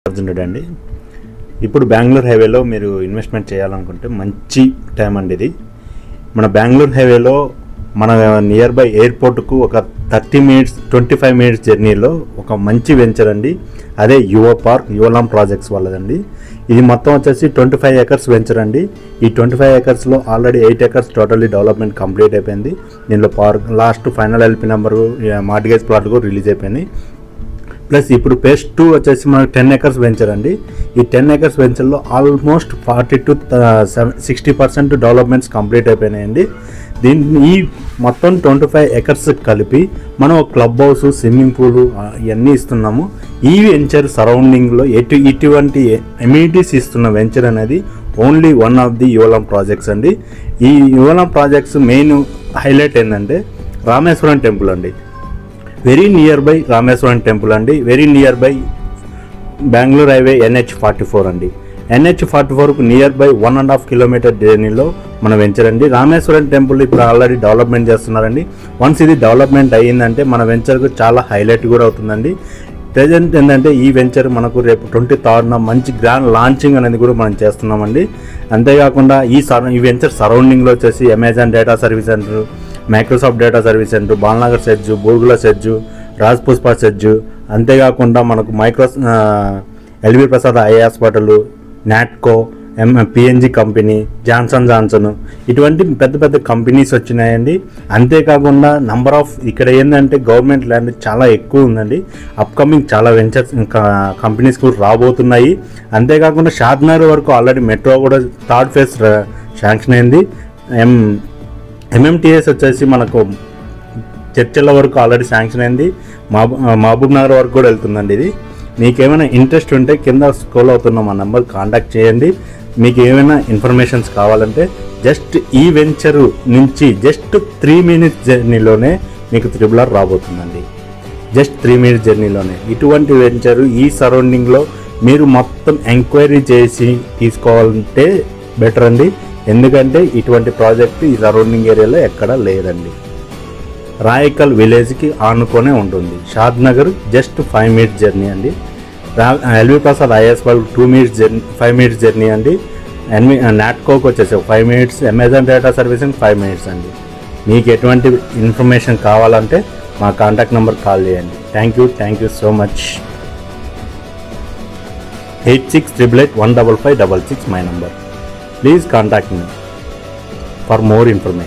అర్జునుడు అండి. ఇప్పుడు బెంగళూరు హైవేలో మీరు ఇన్వెస్ట్మెంట్ చేయాలనుకుంటే మంచి టైం అండి ఇది. మన బెంగళూరు హైవేలో మన నియర్ బై ఎయిర్పోర్ట్కు ఒక 30 minutes 25 minutes జర్నీలో ఒక మంచి వెంచర్ అండి. అదే యువ పార్క్ యువలాం ప్రాజెక్ట్స్ వాళ్ళదండి. ఇది మొత్తం వచ్చేసి 25 acres వెంచర్ అండి. ఈ 25 acresలో already 8 acres totally development complete అయిపోయింది. దీనిలో park last final LP number mortgage plot కూడా రిలీజ్ అయిపోయింది. ప్లస్ ఇప్పుడు ఫేజ్ 2 వచ్చేసి మనకు 10 acres వెంచర్ అండి. ఈ 10 acres వెంచర్లో ఆల్మోస్ట్ 40 to 60% డెవలప్మెంట్స్ కంప్లీట్ అయిపోయినాయండి. ఈ మొత్తం 25 acres కలిపి మనం ఒక క్లబ్ హౌస్, స్విమ్మింగ్ పూల్ ఇవన్నీ ఇస్తున్నాము. ఈ వెంచర్ సరౌండింగ్లో ఇటువంటి ఎమ్యూనిటీస్ ఇస్తున్న వెంచర్ అనేది ఓన్లీ వన్ ఆఫ్ ది యువలాం ప్రాజెక్ట్స్ అండి. ఈ యువలాం ప్రాజెక్ట్స్ మెయిన్ హైలైట్ ఏంటంటే రామేశ్వరం టెంపుల్ అండి. Very near by Rameshwaram temple అండి. Very near by Bengaluru highway NH44 అండి. NH44కు నియర్ బై 1.5 kilometer జర్నీలో మన వెంచర్ అండి. రామేశ్వరం టెంపుల్ ఇప్పుడు ఆల్రెడీ డెవలప్మెంట్ చేస్తున్నారండి. వన్స్ ఇది డెవలప్మెంట్ అయ్యిందంటే మన వెంచర్కు చాలా హైలైట్ కూడా అవుతుందండి. ప్రజెంట్ ఏంటంటే ఈ వెంచర్ మనకు రేపు 23rd మంచి గ్రాండ్ లాంచింగ్ అనేది కూడా మనం చేస్తున్నామండి. అంతేకాకుండా ఈ వెంచర్ సరౌండింగ్లో వచ్చేసి Amazon data service centre, Microsoft data service centre, Balanagar సెడ్జు, బూర్గుల సెడ్జు, రాజ్ పుష్ప సెడ్జు, అంతేకాకుండా మనకు LV Prasad eye hospital, Natco, PNG company, Johnson ఇటువంటి పెద్ద పెద్ద కంపెనీస్ వచ్చినాయండి. అంతేకాకుండా నంబర్ ఆఫ్ ఇక్కడ ఏంటంటే గవర్నమెంట్ ల్యాండ్ చాలా ఎక్కువ ఉందండి. అప్కమింగ్ చాలా వెంచర్స్ కంపెనీస్ కూడా రాబోతున్నాయి. అంతేకాకుండా షాద్నగర్ వరకు ఆల్రెడీ మెట్రో కూడా 3rd phase శాంక్షన్ అయింది. MMTS వచ్చేసి మనకు చర్చల వరకు ఆల్రెడీ శాంక్షన్ అయింది. మహబూబ్ నగర్ వరకు కూడా వెళ్తుందండి. ఇది మీకు ఏమైనా ఇంట్రెస్ట్ ఉంటే కింద స్క్రోల్ అవుతున్న మా నెంబర్ కాంటాక్ట్ చేయండి. మీకు ఏమైనా ఇన్ఫర్మేషన్స్ కావాలంటే జస్ట్ ఈ వెంచరు నుంచి జస్ట్ 3 minutes జర్నీలోనే మీకు RRR రాబోతుందండి. జస్ట్ 3 minutes జర్నీలోనే ఇటువంటి వెంచరు ఈ సరౌండింగ్లో మీరు మొత్తం ఎంక్వైరీ చేసి తీసుకోవాలంటే బెటర్ అండి. ఎందుకంటే ఇటువంటి ప్రాజెక్ట్ ఈ సరౌండింగ్ ఏరియాలో ఎక్కడా లేదండి. రాయకల్ విలేజ్కి ఆనుకొనే ఉంటుంది. షాద్నగర్ జస్ట్ 5 minutes జర్నీ అండి. LV Prasad ISL 5 minutes journey అండి. నాట్కోకి వచ్చేసి 5 minutes, Amazon data servicing 5 minutes అండి. మీకు ఎటువంటి ఇన్ఫర్మేషన్ కావాలంటే మా కాంటాక్ట్ నెంబర్ కాల్ చేయండి. Thank you so much. 8688815566 my number. Please contact me for more information.